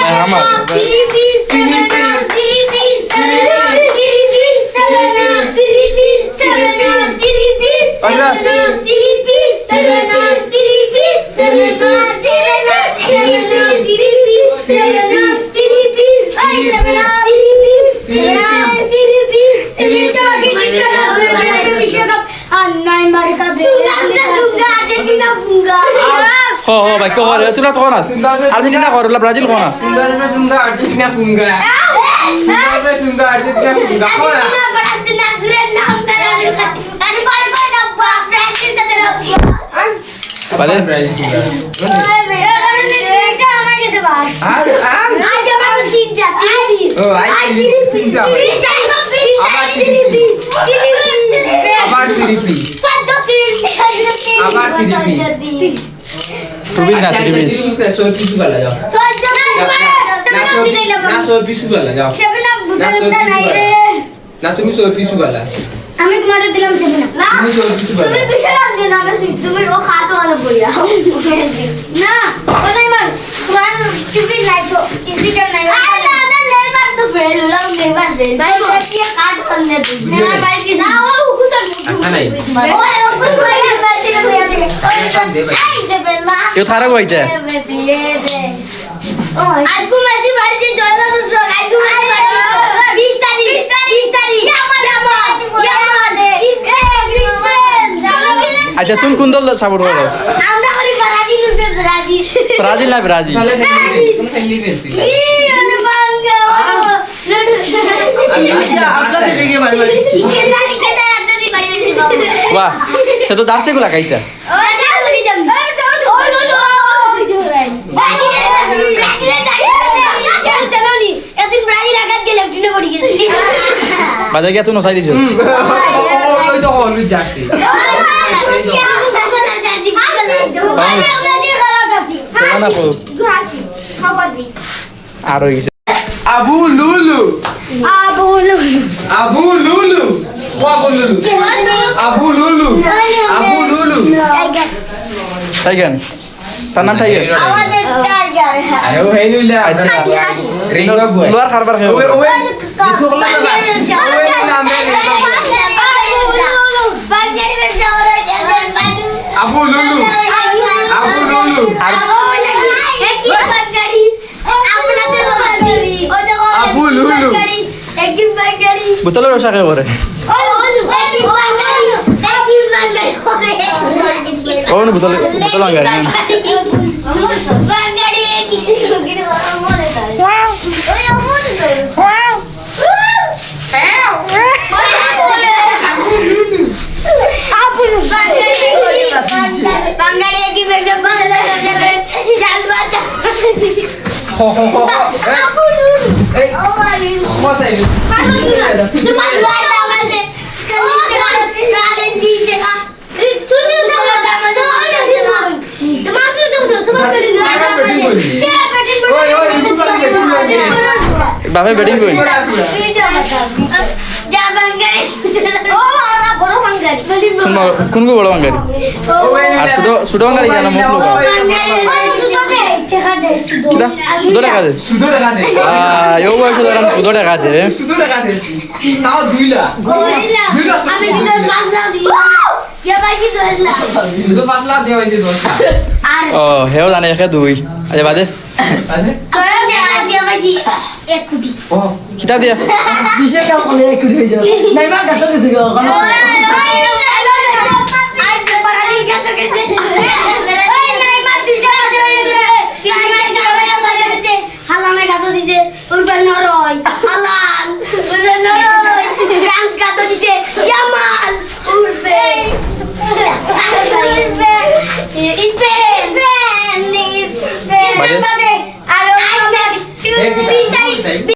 আমার ভাই কো তোরা তো না আর্জেন্টিনা কর ব্রাজিল কো না সুন্দর আর্জেন্টিনা পুঙ্গা সুন্দর আর্জেন্টিনা পুঙ্গা বাদে তুবিস না তুবিস না তুমি সব কিছু বলা আমি তোমারে দিলাম সেবে না তুমি বিশাল দিন আমি তুমি ও খাতো আলো বইয়া না ওলাই মার তোমার চিপি নাই তো স্পিকার নাই আরে না নেইমার তো ফেল হলো নেইমার ফেল ভাই কি কাট করলে নেইমার ভাই কি না ও কুতা আচ্ছা নাই ওই ও কুতা ভাই বাতি রে ভাই দে এই দেবে মা কেউ থারে বইছে ও আজকু মেসি বাড়িতে চলে তো সব আজকু মেসি বাড়ি 20 তারিখ আচ্ছা তুমি কোন দল সাপোর্ট করো আমরা করি ব্রাজিল ব্রাজিল ব্রাজিল না ব্রাজিল তাহলে তুমি খেলি গেছি ই অনুবাঙ্গা লড়ু আপনারা দিকে বাড়ি বাড়ি কেলা দিকে দাঁড়াতে দি বাড়ি বাড়ি বাবা বাহ সে তো দার্সে গুলা খাইতা ও না লড়ি যাম বাজার গিয়া তুই নসাই দিছ ওই তো হল যাচ্ছে সেনা পো আর হই গেছে আবু লুলু আবু লুলু আবু লুলু আবু লুলু টাইগার তার নাম টাইগার আরে ও হেই লইলা আচ্ছা রিং অফ বয় লোয়ার খারবার খাও ওই কিছু হলো না ওই নামে আবু লুলু আবু লুলু আবু লুলু বোতলের রসা খাই পরে কোন বোতল বোতল আঙ্গারি বাপে ব্যাটিং কই কোন কো বড় আঙ্গারি আর সুdo আঙ্গারি কেন মুখ লোক কিদা সুdo টাকা দে সুদো টাকা দে ইও বয়স ধরাম সুdo টাকা দে সুদো টাকা দে তাও 2 লাখ আমি কিন্তু 5 লাখ দিই কে ভাই কি 10 লাখ সুদো 5 লাখ দেওয়া হইছে 10 লাখ আর ও হেও জানে একা দুই আচ্ছা বাদে আরে কয় টাকা দিয়া ভাই 1 কোটি ও কিতা দিয়া বিশে কাম করে কুড়ি হয়ে যাবে নাই মা কত কিছু গো